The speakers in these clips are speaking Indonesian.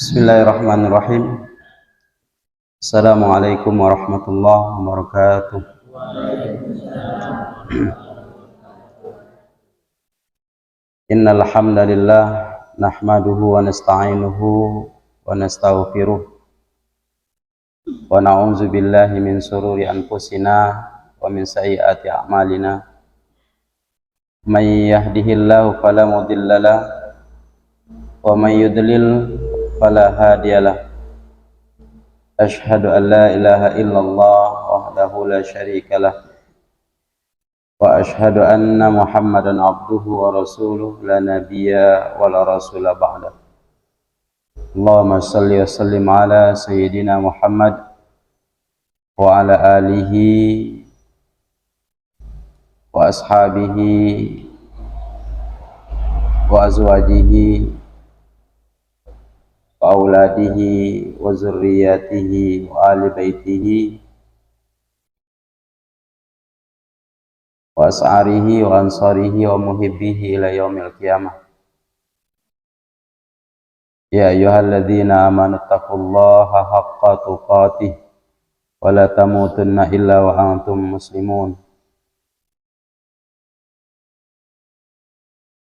Bismillahirrahmanirrahim. Assalamualaikum warahmatullahi wabarakatuh. Innal hamdalillah nahmaduhu wa nasta'inuhu wa nastaghfiruh wa na'udzu billahi min shururi anfusina wa min sayyiati a'malina. May yahdihillahu fala mudhillalah wa may yudlil fala hadiyalah. Asyhadu an la ilaha illallah wahdahu la syarikalah wa asyhadu anna Muhammadan abduhu wa rasuluh la nabiyya wa la rasula ba'da. Allahumma shalli wa sallim ala sayyidina Muhammad wa ala alihi wa ashabihi wa azwajihi wa auladihi wa zurriyatihi wa ahli baitihi wa as'arihi wa ansarihi wa muhibbihi ila yaumil qiyamah. Ya ayyuhalladzina amanu taqullaha haqqa tuqatih wa la tamutunna illa wa antum muslimun.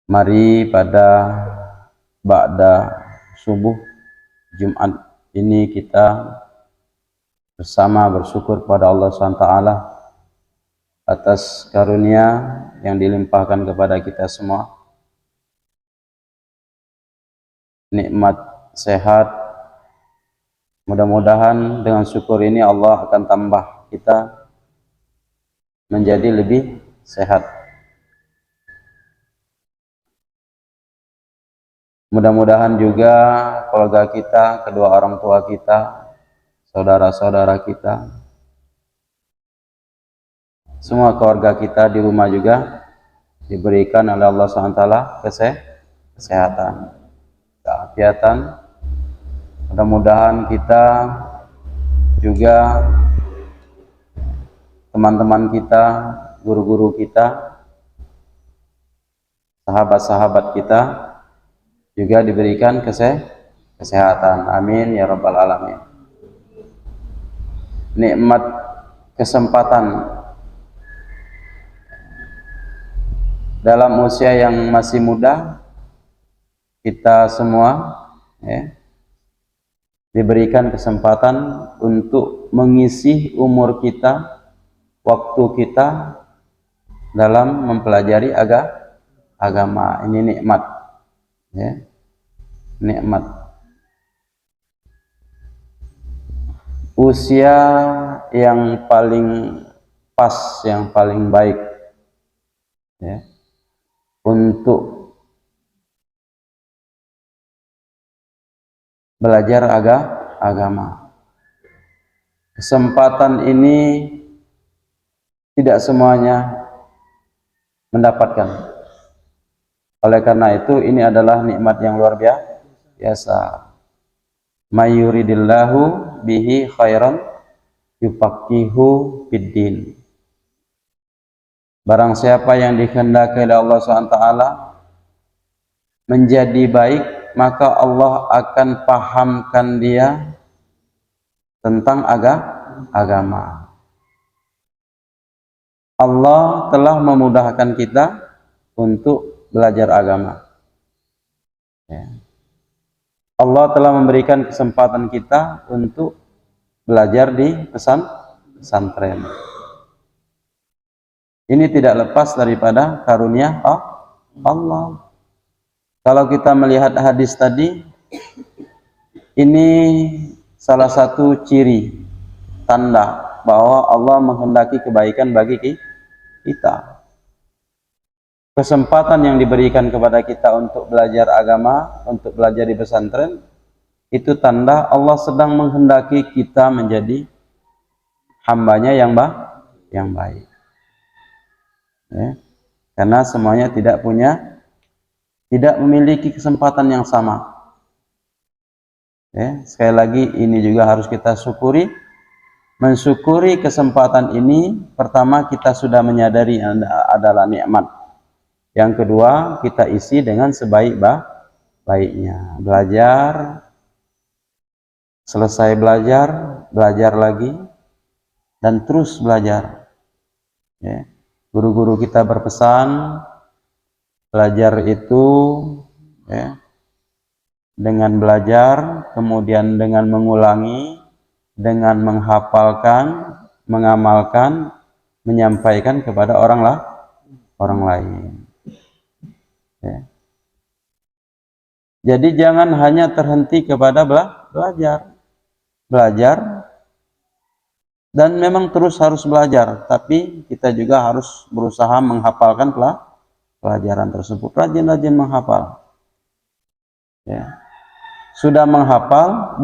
Mari pada ba'da subuh Jumat ini kita bersama bersyukur kepada Allah SWT atas karunia yang dilimpahkan kepada kita semua, nikmat sehat. Mudah-mudahan dengan syukur ini Allah akan tambah kita menjadi lebih sehat. Mudah-mudahan juga keluarga kita, kedua orang tua kita, saudara-saudara kita, semua keluarga kita di rumah juga diberikan oleh Allah SWT kesehatan, keafiatan. Mudah-mudahan kita juga, teman-teman kita, guru-guru kita, sahabat-sahabat kita juga diberikan kesehatan. Amin ya rabbal alamin. Nikmat kesempatan dalam usia yang masih muda, kita semua diberikan kesempatan untuk mengisi umur kita, waktu kita dalam mempelajari agama. Ini nikmat, nikmat. Usia yang paling pas, yang paling baik untuk belajar agama. Kesempatan ini tidak semuanya mendapatkan. Oleh karena itu, ini adalah nikmat yang luar biasa. May yuridillahu bihi khairan yufaqihu fiddin. Barang siapa yang dikehendaki oleh Allah SWT menjadi baik, maka Allah akan pahamkan dia tentang agama. Allah telah memudahkan kita untuk belajar agama. Allah telah memberikan kesempatan kita untuk belajar di pesantren. Ini tidak lepas daripada karunia Allah. Kalau kita melihat hadis tadi, ini salah satu ciri tanda bahwa Allah menghendaki kebaikan bagi kita. Kesempatan yang diberikan kepada kita untuk belajar agama, untuk belajar di pesantren, itu tanda Allah sedang menghendaki kita menjadi hambanya yang baik. Karena semuanya tidak memiliki kesempatan yang sama. Sekali lagi, ini juga harus kita syukuri. Mensyukuri kesempatan ini, pertama kita sudah menyadari adalah nikmat. Yang kedua, kita isi dengan sebaik-baiknya. Belajar selesai belajar, belajar lagi, dan terus belajar. Ya. Guru-guru kita berpesan, belajar itu ya, dengan belajar, kemudian dengan mengulangi, dengan menghafalkan, mengamalkan, menyampaikan kepada orang lain. Ya. Jadi jangan hanya terhenti kepada belajar, dan memang terus harus belajar, tapi kita juga harus berusaha menghafalkan pelajaran tersebut. Rajin-rajin menghafal. Ya. Sudah menghafal,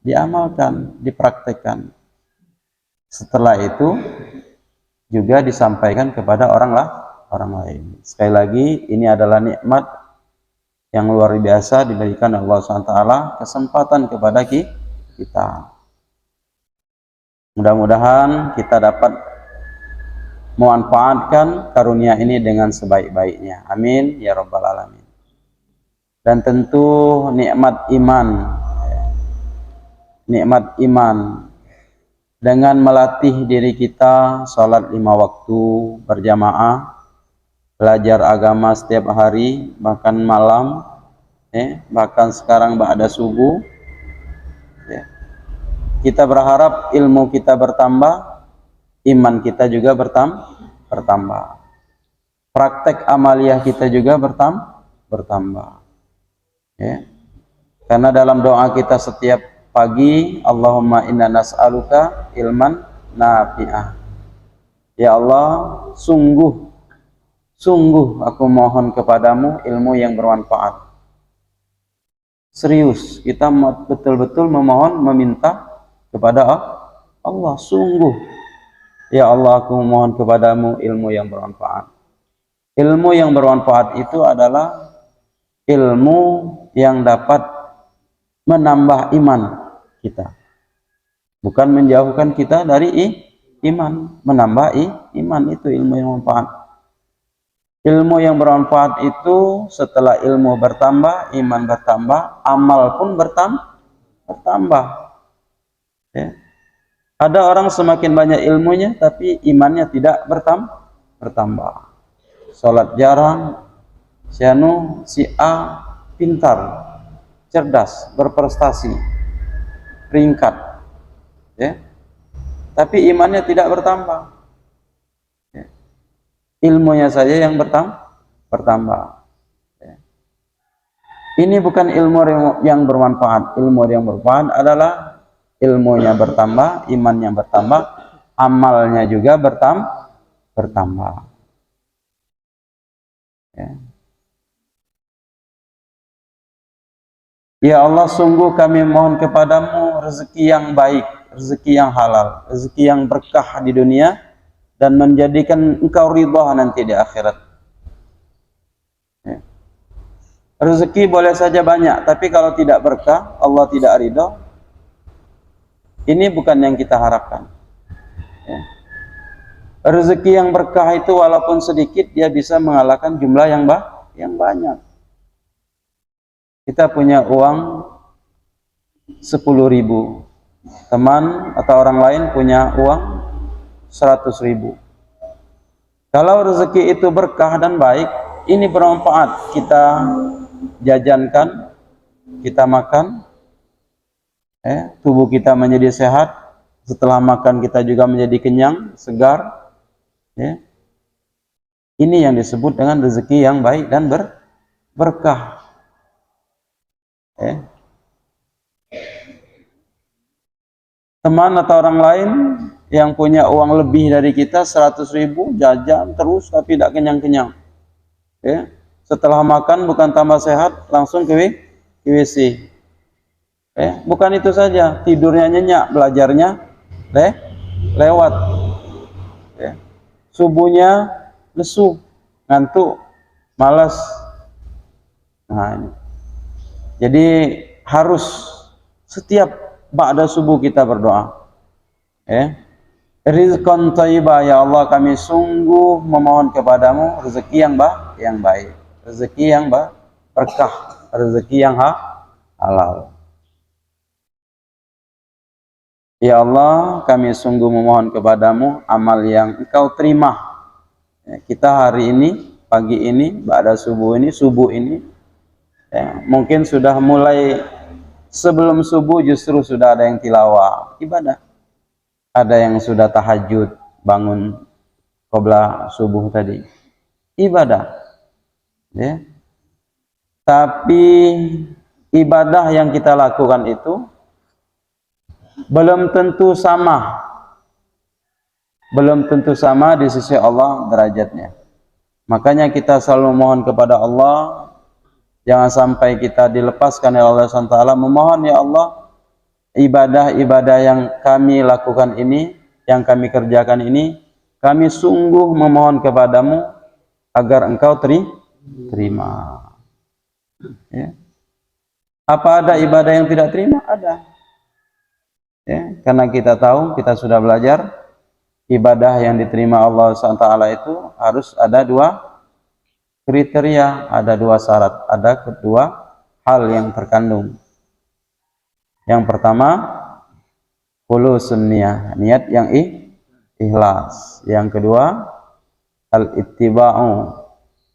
diamalkan, dipraktekkan. Setelah itu juga disampaikan kepada orang lain. Sekali lagi, ini adalah nikmat yang luar biasa diberikan Allah SWT, kesempatan kepada kita. Mudah-mudahan kita dapat memanfaatkan karunia ini dengan sebaik-baiknya. Amin ya rabbal alamin. Dan tentu nikmat iman dengan melatih diri kita salat 5 waktu berjamaah, belajar agama setiap hari, bahkan malam, bahkan sekarang ba'da subuh. Kita berharap ilmu kita bertambah, iman kita juga bertambah. Praktek amaliyah kita juga bertambah. Ya. Karena dalam doa kita setiap pagi, Allahumma inna nas'aluka ilman nafi'ah. Ya Allah, sungguh aku mohon kepadamu ilmu yang bermanfaat. Serius, kita betul-betul meminta kepada Allah, sungguh. Ya Allah, aku mohon kepadamu ilmu yang bermanfaat. Ilmu yang bermanfaat itu adalah ilmu yang dapat menambah iman kita. Bukan menjauhkan kita dari iman, menambah iman, itu ilmu yang bermanfaat. Ilmu yang bermanfaat itu setelah ilmu bertambah, iman bertambah, amal pun bertambah. Ya. Ada orang semakin banyak ilmunya tapi imannya tidak bertambah. Salat jarang, si A pintar, cerdas, berprestasi, peringkat, ya. Tapi imannya tidak bertambah. Ya. Ilmunya saja yang bertambah. Ya. Ini bukan ilmu yang bermanfaat. Ilmu yang bermanfaat adalah ilmunya bertambah, imannya bertambah, amalnya juga bertambah. Ya. Ya Allah, sungguh kami mohon kepadamu rezeki yang baik, rezeki yang halal, rezeki yang berkah di dunia, dan menjadikan engkau ridha nanti di akhirat. Ya. Rezeki boleh saja banyak, tapi kalau tidak berkah, Allah tidak ridha, ini bukan yang kita harapkan. Ya. Rezeki yang berkah itu walaupun sedikit, dia bisa mengalahkan jumlah yang banyak. Kita punya uang 10.000, teman atau orang lain punya uang 100.000. Kalau rezeki itu berkah dan baik, ini bermanfaat. Kita jajankan, kita makan, tubuh kita menjadi sehat. Setelah makan kita juga menjadi kenyang, segar. Ya. Ini yang disebut dengan rezeki yang baik dan berkah. Ya. Teman atau orang lain yang punya uang lebih dari kita 100.000, jajan terus tapi tidak kenyang-kenyang. Ya. Setelah makan bukan tambah sehat, langsung ke WC. Bukan itu saja, tidurnya nyenyak, belajarnya lewat. Subuhnya lesu, ngantuk, malas. Nah, ini. Jadi harus setiap ba'da subuh kita berdoa. Rizqan thayyibah, ya Allah, kami sungguh memohon kepadamu rezeki yang baik, rezeki yang berkah, rezeki yang halal. Ya Allah, kami sungguh memohon kepadamu amal yang Engkau terima. Ya, kita hari ini, pagi ini, ba'da subuh ini, ya, mungkin sudah mulai sebelum subuh justru sudah ada yang tilawah, ibadah. Ada yang sudah tahajud, bangun qabla subuh tadi, ibadah. Ya. Tapi ibadah yang kita lakukan itu belum tentu sama di sisi Allah derajatnya. Makanya kita selalu mohon kepada Allah, jangan sampai kita dilepaskan oleh Allah SWT. Memohon, ya Allah, ibadah-ibadah yang kami lakukan ini, yang kami kerjakan ini, kami sungguh memohon kepadamu agar Engkau terima. Ya. Apa ada ibadah yang tidak terima? Ada. Ya, karena kita tahu, kita sudah belajar, ibadah yang diterima Allah SWT itu harus ada dua kriteria, ada dua syarat, ada kedua hal yang terkandung. Yang pertama, khulusun niyah, niat yang ikhlas. Yang kedua, al-ittiba'u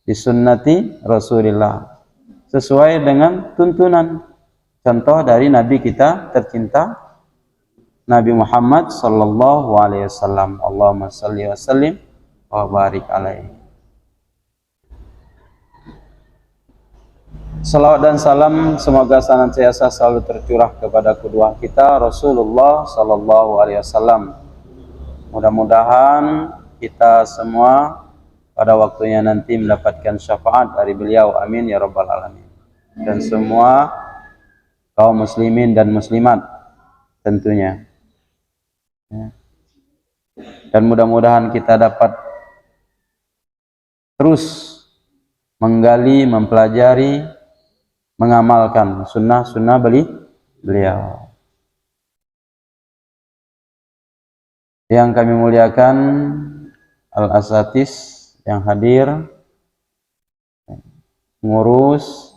bisunnati Rasulillah, sesuai dengan tuntunan contoh dari Nabi kita tercinta Nabi Muhammad sallallahu alaihi wasallam. Allahumma shalli wa sallim wa barik alaihi. Salawat dan salam semoga senantiasa selalu tercurah kepada kedua kita Rasulullah sallallahu alaihi wasallam. Mudah-mudahan kita semua pada waktunya nanti mendapatkan syafaat dari beliau, amin ya rabbal alamin. Dan semua kaum muslimin dan muslimat tentunya. Ya. Dan mudah-mudahan kita dapat terus menggali, mempelajari, mengamalkan sunnah-sunnah beliau. Yang kami muliakan, al-asatis yang hadir, pengurus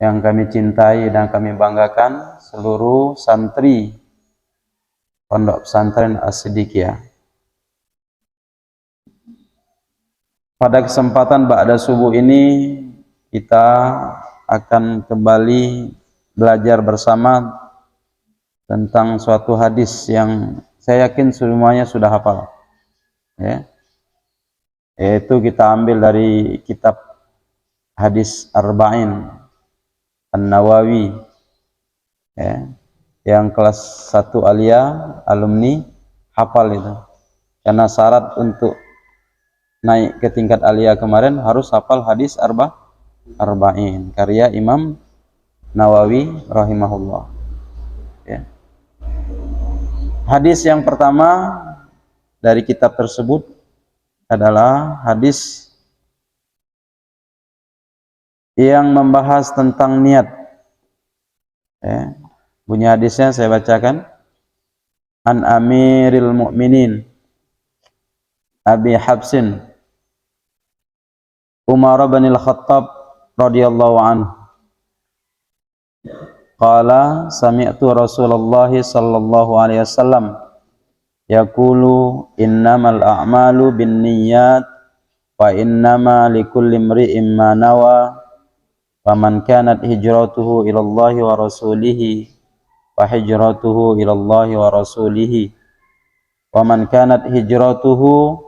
yang kami cintai dan kami banggakan, seluruh santri Pondok Pesantren As-Siddiqiyah. Pada kesempatan ba'da subuh ini kita akan kembali belajar bersama tentang suatu hadis yang saya yakin semuanya sudah hafal. Ya. Yaitu kita ambil dari kitab hadis Arba'in An-Nawawi. Ya. Yang kelas 1 alia, alumni, hafal itu. Karena syarat untuk naik ke tingkat alia kemarin harus hafal hadis Arba'in, karya Imam Nawawi rahimahullah. Ya. Hadis yang pertama dari kitab tersebut adalah hadis yang membahas tentang niat. Ya. Bunyi hadisnya saya bacakan. An Amiril Mu'minin Abi Habsin Umar bin Al-Khattab radhiyallahu anhu qala sami'tu Rasulullah sallallahu alaihi wasallam yaqulu innamal a'malu binniyat wa innama likulli imri'in ma nawa faman kanat hijratuhu ila Allah wa rasulihi wa hijratuhu ila Allah wa rasulihi wa man kanat hijratuhu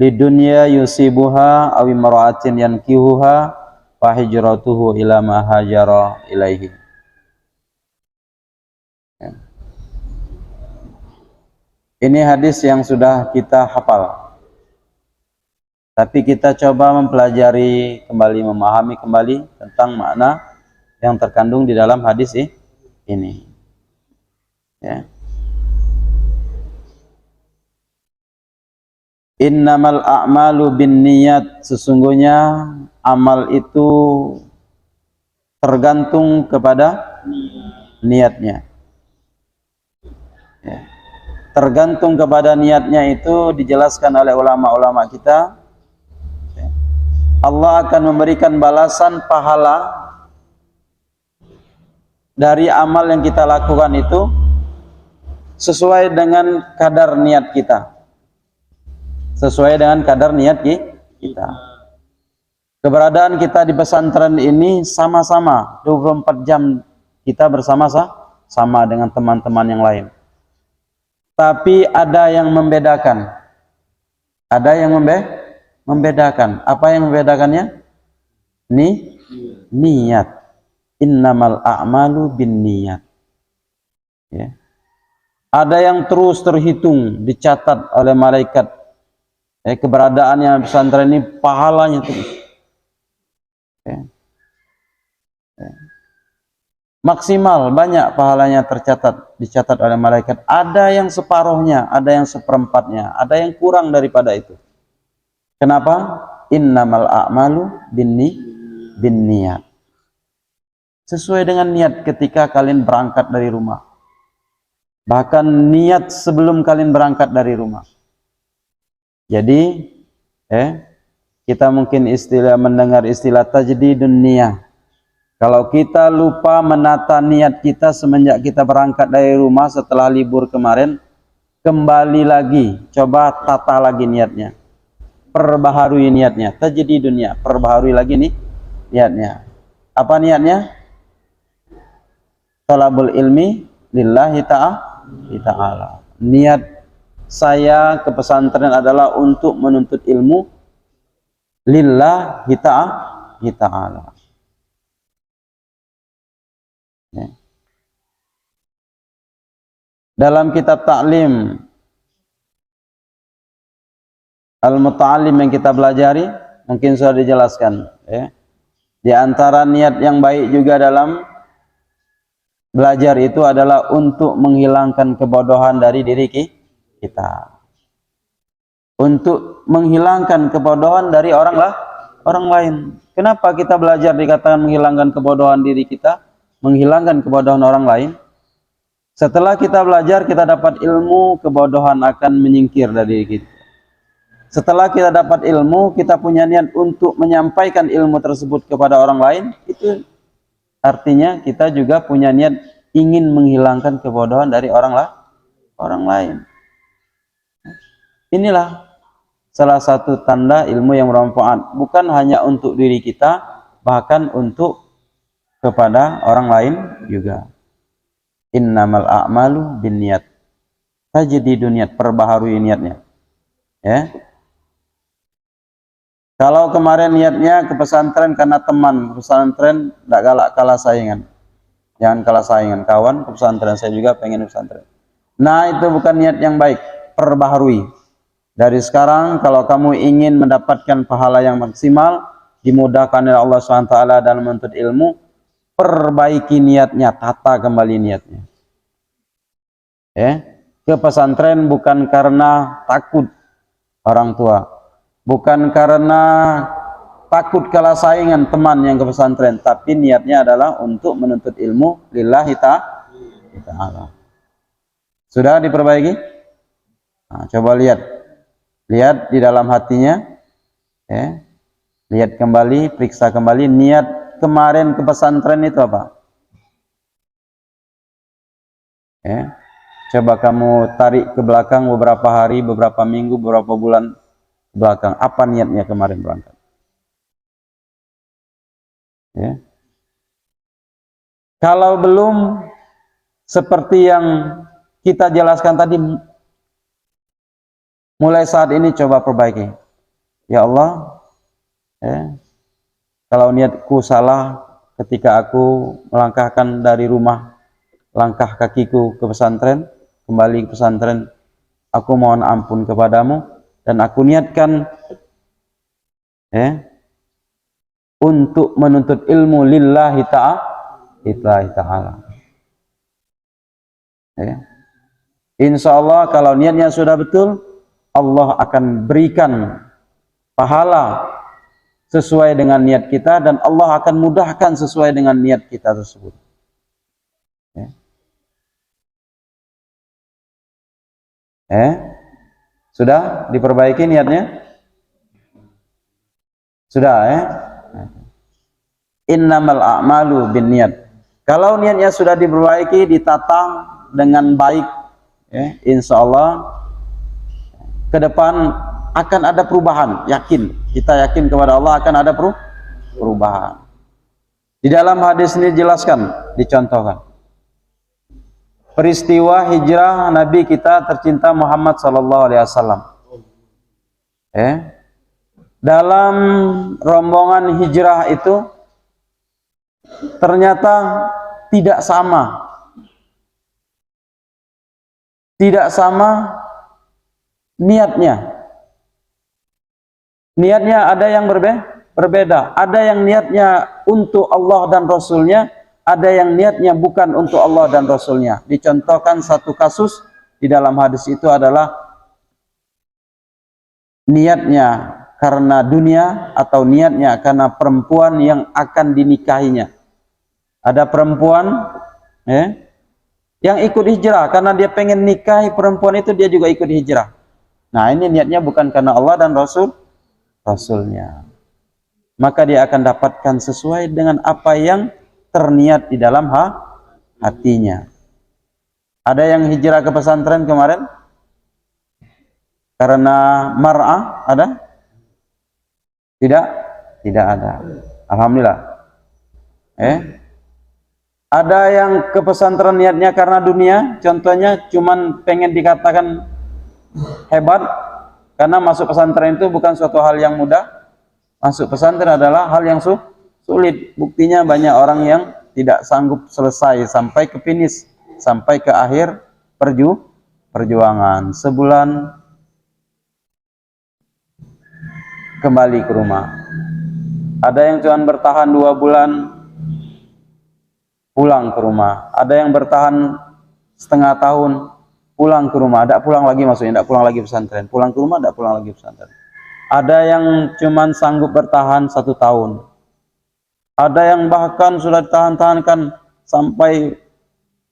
lidunya yusibuha aw imra'atin yankihuha fa hijratuhu ila ma hajara ilaihi. Ini hadis yang sudah kita hafal, tapi kita coba mempelajari kembali, memahami kembali tentang makna yang terkandung di dalam hadis ini. Ya. Innamal a'malu binniyat, sesungguhnya amal itu tergantung kepada niatnya. Ya. Tergantung kepada niatnya itu dijelaskan oleh ulama-ulama kita. Ya. Allah akan memberikan balasan pahala dari amal yang kita lakukan itu sesuai dengan kadar niat kita. Sesuai dengan kadar niat kita. Keberadaan kita di pesantren ini sama-sama 24 jam kita bersama-sama dengan teman-teman yang lain. Tapi ada yang membedakan. Ada yang membedakan. Apa yang membedakannya? Niat. Innamal a'malu binniyat. Ya. Ada yang terus terhitung, dicatat oleh malaikat. Keberadaannya pesantren ini pahalanya terus. Ya. Maksimal banyak pahalanya tercatat, dicatat oleh malaikat. Ada yang separuhnya, ada yang seperempatnya, ada yang kurang daripada itu. Kenapa? Innamal a'malu binniyat. Sesuai dengan niat ketika kalian berangkat dari rumah. Bahkan niat sebelum kalian berangkat dari rumah. Jadi, kita mungkin mendengar istilah tajdidun niyah. Kalau kita lupa menata niat kita semenjak kita berangkat dari rumah setelah libur kemarin, kembali lagi, coba tata lagi niatnya. Perbaharui niatnya, tajdidun niyah, perbaharui lagi nih niatnya. Apa niatnya? Thalabul ilmi lillahi ta'ala. Niat saya ke pesantren adalah untuk menuntut ilmu lillahi ta'ala. Ya. Dalam kitab Ta'lim Al-Muta'allim yang kita pelajari, mungkin sudah dijelaskan. Ya. Di antara niat yang baik juga dalam belajar itu adalah untuk menghilangkan kebodohan dari diri kita. Untuk menghilangkan kebodohan dari orang lain. Kenapa kita belajar dikatakan menghilangkan kebodohan diri kita? Menghilangkan kebodohan orang lain. Setelah kita belajar, kita dapat ilmu, kebodohan akan menyingkir dari diri kita. Setelah kita dapat ilmu, kita punya niat untuk menyampaikan ilmu tersebut kepada orang lain, itu artinya kita juga punya niat ingin menghilangkan kebodohan dari orang lain. Inilah salah satu tanda ilmu yang bermanfaat, bukan hanya untuk diri kita, bahkan untuk kepada orang lain juga. Innamal a'malu binniyat. Tajdidun niyat, perbaharui niatnya. Ya. Kalau kemarin niatnya ke pesantren karena teman, pesantren tidak galak kalah saingan. Jangan kalah saingan, kawan ke pesantren, saya juga pengen pesantren. Nah, itu bukan niat yang baik, perbaharui. Dari sekarang kalau kamu ingin mendapatkan pahala yang maksimal, dimudahkan oleh Allah SWT dalam menuntut ilmu, perbaiki niatnya, tata kembali niatnya. Ke pesantren bukan karena takut orang tua, bukan karena takut kalah saingan teman yang ke pesantren, tapi niatnya adalah untuk menuntut ilmu lillahi ta'ala. Sudah diperbaiki? Nah, coba lihat di dalam hatinya, lihat kembali, periksa kembali niat kemarin ke pesantren itu apa? Coba kamu tarik ke belakang beberapa hari, beberapa minggu, beberapa bulan ke belakang. Apa niatnya kemarin berangkat? Kalau belum seperti yang kita jelaskan tadi, mulai saat ini coba perbaiki. Ya Allah, kalau niatku salah ketika aku melangkahkan dari rumah, langkah kakiku ke pesantren, kembali ke pesantren, aku mohon ampun kepadamu, dan aku niatkan untuk menuntut ilmu lillahi ta'ala. Insya Allah kalau niatnya sudah betul, Allah akan berikan pahala sesuai dengan niat kita, dan Allah akan mudahkan sesuai dengan niat kita tersebut. Sudah diperbaiki niatnya? Sudah, Innamal a'malu binniyat. Kalau niatnya sudah diperbaiki, ditata dengan baik, Ya, insya Allah ke depan akan ada perubahan, yakin. Kita yakin kepada Allah akan ada perubahan. Di dalam hadis ini dijelaskan, dicontohkan peristiwa hijrah Nabi kita tercinta Muhammad sallallahu alaihi wasallam. Dalam rombongan hijrah itu ternyata tidak sama. Tidak sama niatnya. Niatnya ada yang berbeda. Ada yang niatnya untuk Allah dan Rasulnya, ada yang niatnya bukan untuk Allah dan Rasulnya. Dicontohkan satu kasus di dalam hadis itu adalah niatnya karena dunia atau niatnya karena perempuan yang akan dinikahinya. Ada perempuan yang ikut hijrah karena dia pengen nikahi perempuan itu, dia juga ikut hijrah. Nah, ini niatnya bukan karena Allah dan Rasulnya. Maka dia akan dapatkan sesuai dengan apa yang terniat di dalam hatinya. Ada yang hijrah ke pesantren kemarin karena mar'ah? Ada? Tidak ada. Alhamdulillah. Ada yang ke pesantren niatnya karena dunia, contohnya cuman pengen dikatakan hebat, karena masuk pesantren itu bukan suatu hal yang mudah. Masuk pesantren adalah hal yang sulit. Buktinya banyak orang yang tidak sanggup selesai sampai ke finish, sampai ke akhir perjuangan. Sebulan kembali ke rumah. Ada yang cuma bertahan 2 bulan pulang ke rumah. Ada yang bertahan setengah tahun pulang ke rumah. Tidak pulang lagi, maksudnya tidak pulang lagi pesantren. Pulang ke rumah, tidak pulang lagi pesantren. Ada yang cuman sanggup bertahan 1 tahun. Ada yang bahkan sudah ditahan-tahankan sampai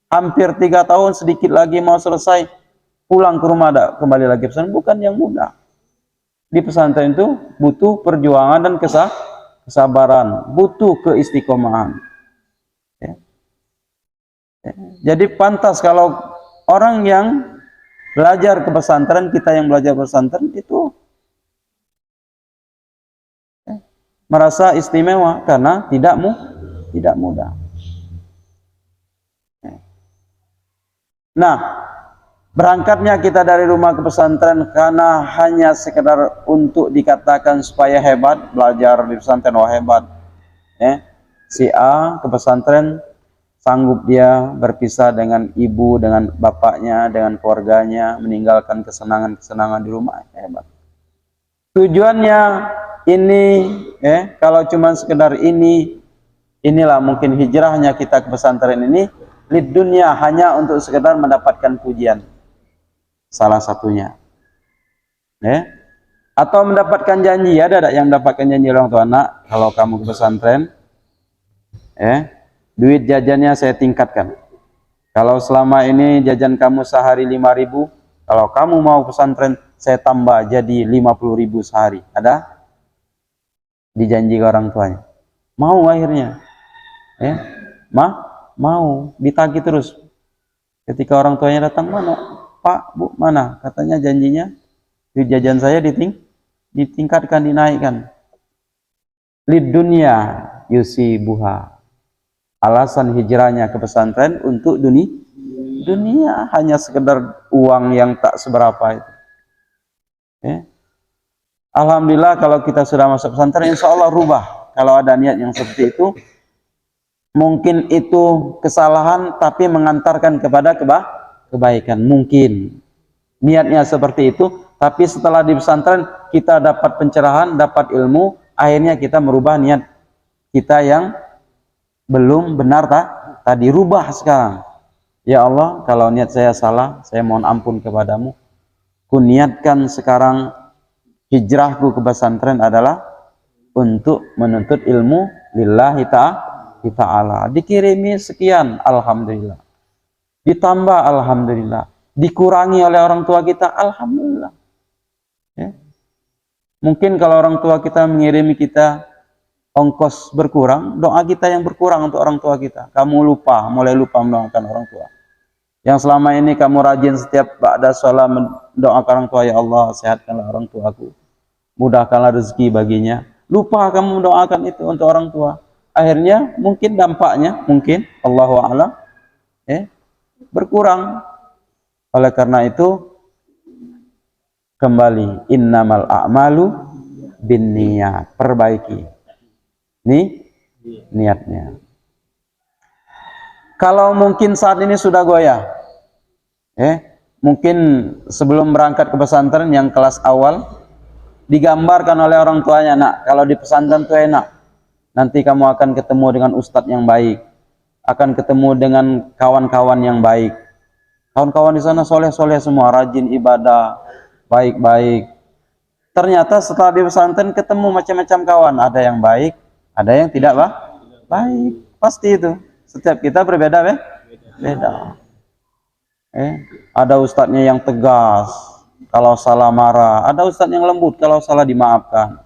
hampir 3 tahun, sedikit lagi mau selesai, pulang ke rumah, ada kembali lagi pesantren. Bukan yang mudah. Di pesantren itu butuh perjuangan dan kesabaran, butuh keistiqomahan. Jadi pantas kalau orang yang belajar ke pesantren, kita yang belajar pesantren itu merasa istimewa karena tidak mudah. Nah, berangkatnya kita dari rumah ke pesantren karena hanya sekedar untuk dikatakan supaya hebat, belajar di pesantren, wah hebat. Si A ke pesantren sanggup dia berpisah dengan ibu, dengan bapaknya, dengan keluarganya, meninggalkan kesenangan-kesenangan di rumah, hebat. Tujuannya ini, kalau cuma sekedar inilah mungkin hijrahnya kita ke pesantren ini, lid dunia, hanya untuk sekedar mendapatkan pujian. Salah satunya. Atau mendapatkan janji. Ada yang mendapatkan janji orang tua, nak, kalau kamu ke pesantren, duit jajannya saya tingkatkan. Kalau selama ini jajan kamu sehari 5.000, kalau kamu mau pesantren, saya tambah jadi 50.000 sehari. Ada? Dijanji ke orang tuanya. Mau akhirnya. Mau. Ditagih terus. Ketika orang tuanya datang, mana? Pak, Bu, mana? Katanya janjinya duit jajan saya ditingkatkan, dinaikkan. Lid dunia yusibuha. Alasan hijrahnya ke pesantren untuk dunia, hanya sekedar uang yang tak seberapa itu. Alhamdulillah kalau kita sudah masuk pesantren, insya Allah rubah. Kalau ada niat yang seperti itu, mungkin itu kesalahan tapi mengantarkan kepada kebaikan. Mungkin niatnya seperti itu, tapi setelah di pesantren kita dapat pencerahan, dapat ilmu, akhirnya kita merubah niat kita yang belum benar tadi, rubah sekarang. Ya Allah, kalau niat saya salah, saya mohon ampun kepadamu. Ku niatkan sekarang hijrahku ke pesantren adalah untuk menuntut ilmu lillahi ta'ala. Dikirimi sekian, alhamdulillah. Ditambah, alhamdulillah. Dikurangi oleh orang tua kita, alhamdulillah. Mungkin kalau orang tua kita mengirimi kita ongkos berkurang, doa kita yang berkurang untuk orang tua kita. Kamu mulai lupa mendoakan orang tua. Yang selama ini kamu rajin setiap ba'da sholat mendoakan orang tua, ya Allah sehatkanlah orang tuaku, mudahkanlah rezeki baginya. Lupa kamu mendoakan itu untuk orang tua. Akhirnya mungkin dampaknya, mungkin Allahu a'lam, berkurang. Oleh karena itu kembali, innamal a'malu binniyat, perbaiki niatnya. Kalau mungkin saat ini sudah goyah, mungkin sebelum berangkat ke pesantren yang kelas awal digambarkan oleh orang tuanya, nak, kalau di pesantren itu enak, nanti kamu akan ketemu dengan ustadz yang baik, akan ketemu dengan kawan-kawan yang baik. Kawan-kawan di sana soleh-soleh semua, rajin ibadah, baik-baik. Ternyata setelah di pesantren ketemu macam-macam kawan, ada yang baik, ada yang tidak baik. Pasti itu. Setiap kita berbeda, beda. Ada ustadznya yang tegas, kalau salah marah. Ada ustadz yang lembut, kalau salah dimaafkan,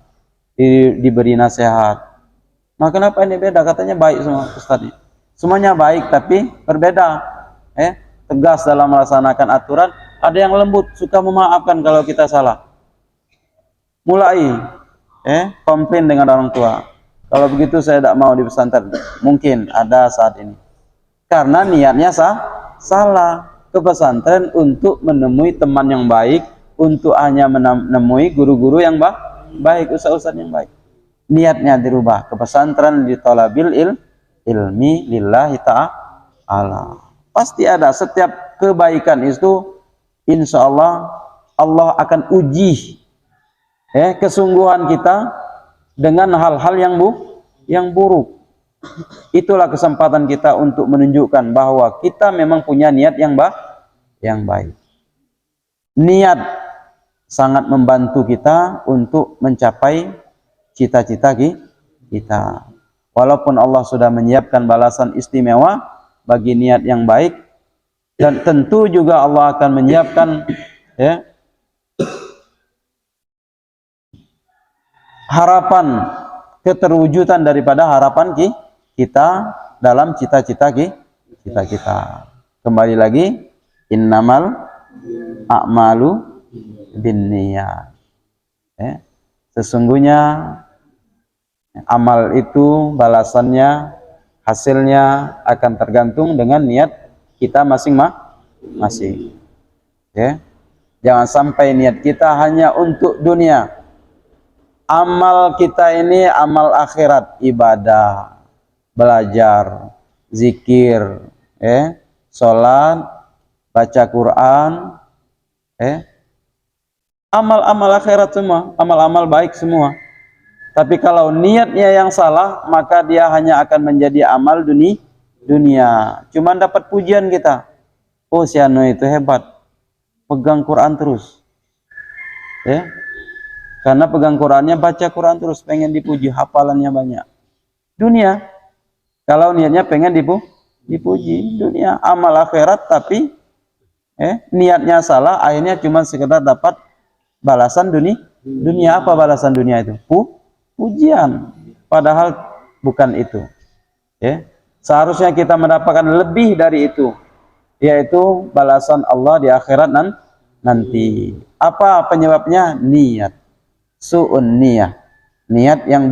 diberi nasihat. Nah, kenapa ini beda? Katanya baik semua ustadznya. Semuanya baik, tapi berbeda. Tegas dalam melaksanakan aturan. Ada yang lembut, suka memaafkan kalau kita salah. Mulai komplain dengan orang tua. Kalau begitu saya tidak mau di pesantren. Mungkin ada saat ini. Karena niatnya salah. Ke pesantren untuk menemui teman yang baik, untuk hanya menemui guru-guru yang baik, ustaz-ustaz yang baik. Niatnya dirubah. Ke pesantren di talabil ilmi lillahi ta'ala. Pasti ada. Setiap kebaikan itu insya Allah Allah akan uji kesungguhan kita dengan hal-hal yang buruk. Itulah kesempatan kita untuk menunjukkan bahwa kita memang punya niat yang baik. Niat sangat membantu kita untuk mencapai cita-cita kita. Walaupun Allah sudah menyiapkan balasan istimewa bagi niat yang baik, dan tentu juga Allah akan menyiapkan harapan keterwujudan daripada harapan kita dalam cita-cita kita. Kembali lagi, innamal a'malu binniyat. Sesungguhnya amal itu balasannya, hasilnya akan tergantung dengan niat kita masing-masing. Jangan sampai niat kita hanya untuk dunia. Amal kita ini amal akhirat, ibadah, belajar, zikir, sholat, baca Quran, amal-amal akhirat semua, amal-amal baik semua. Tapi kalau niatnya yang salah, maka dia hanya akan menjadi amal dunia. Cuman dapat pujian kita. Oh, si Anu itu hebat, pegang Quran terus. Karena pegang Qurannya, baca Quran terus, pengen dipuji, hafalannya banyak. Dunia. Kalau niatnya pengen dipuji, dunia. Amal akhirat, tapi niatnya salah, akhirnya cuma sekedar dapat balasan dunia. Apa balasan dunia itu? Pujian. Padahal bukan itu. Seharusnya kita mendapatkan lebih dari itu, yaitu balasan Allah di akhirat nanti. Apa penyebabnya? Niat. Su'un niyah, niat yang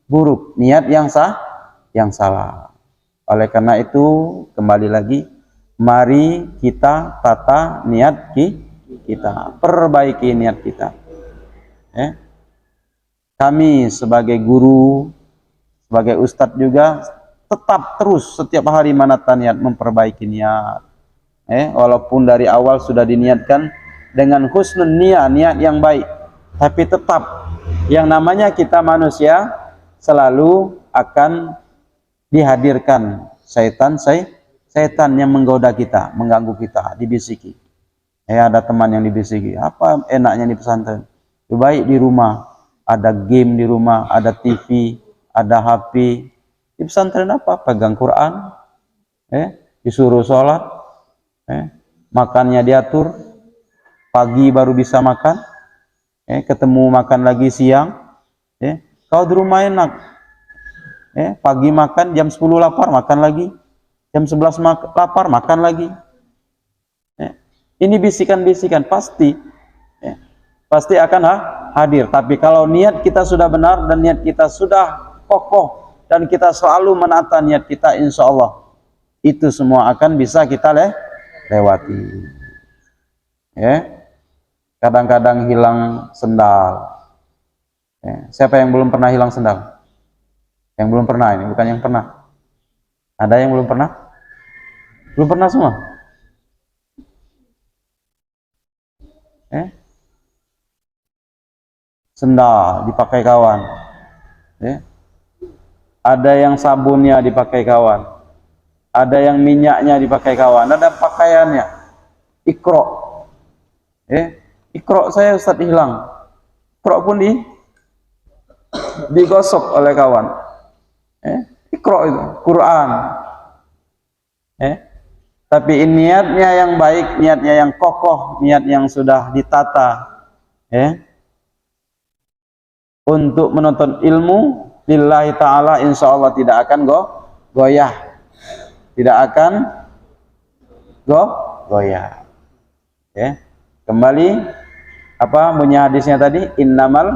buruk, niat yang salah. Oleh karena itu, kembali lagi, mari kita tata niat kita, perbaiki niat kita. Kami sebagai guru, sebagai ustadz juga, tetap terus setiap hari menata niat, memperbaiki niat. Walaupun dari awal sudah diniatkan dengan husnul niyah, niat yang baik. Tapi tetap yang namanya kita manusia selalu akan dihadirkan setan yang menggoda kita, mengganggu kita, dibisiki. Ada teman yang dibisiki, apa enaknya di pesantren? Lebih baik di rumah, ada game di rumah, ada TV, ada HP. Di pesantren apa? Pegang Quran, disuruh sholat, makannya diatur, pagi baru bisa makan. Ketemu makan lagi siang. Kalau di rumah enak, pagi makan, jam 10 lapar makan lagi, jam 11 lapar makan lagi. Ini bisikan-bisikan pasti, ya, pasti akan hadir. Tapi kalau niat kita sudah benar dan niat kita sudah kokoh dan kita selalu menata niat kita, insya Allah itu semua akan bisa kita lewati. Ya, kadang-kadang hilang sendal. Ya, siapa yang belum pernah hilang sendal? Yang belum pernah ini, bukan yang pernah. Ada yang belum pernah? Belum pernah semua? Sendal dipakai kawan. Ada yang sabunnya dipakai kawan. Ada yang minyaknya dipakai kawan. Ada pakaiannya. Ikro. Ikro saya Ustaz hilang. Ikro pun digosok oleh kawan. Ikro itu Quran. Tapi niatnya yang baik, niatnya yang kokoh, niat yang sudah ditata, untuk menuntut ilmu lillahi ta'ala, insya Allah tidak akan goyah, tidak akan goyah. Kembali apa bunyi hadisnya tadi, innamal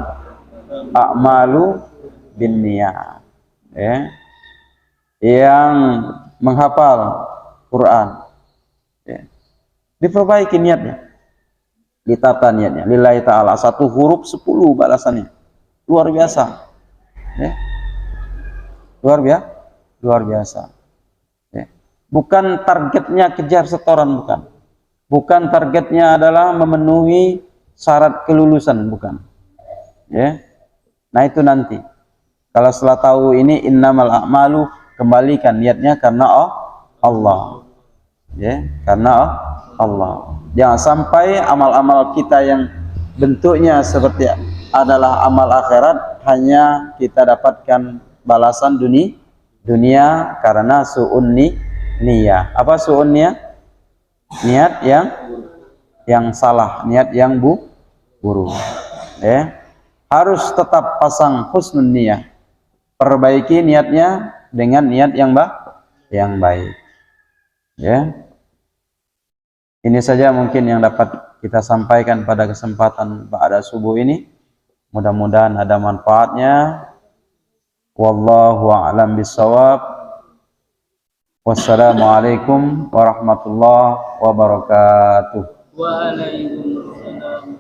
a'malu binniyat. Yang menghafal Quran, diperbaiki niatnya, ditata niatnya lillahi ta'ala, 1 huruf 10 balasannya, luar biasa. Luar biasa. Bukan targetnya kejar setoran, bukan targetnya adalah memenuhi syarat kelulusan, bukan. Nah itu nanti kalau setelah tahu ini innamal a'malu, kembalikan niatnya karena Allah, karena Allah. Jangan sampai amal-amal kita yang bentuknya seperti adalah amal akhirat, hanya kita dapatkan balasan dunia karena su'un niyah. Apa su'un niyah? Niat yang salah, niat yang buruk. Harus tetap pasang husnun niyah. Perbaiki niatnya dengan niat yang baik. Ini saja mungkin yang dapat kita sampaikan pada kesempatan ba'da subuh ini. Mudah-mudahan ada manfaatnya. Wallahu a'lam bishawab. Wassalamualaikum warahmatullahi wabarakatuh. Waalaikumsalam.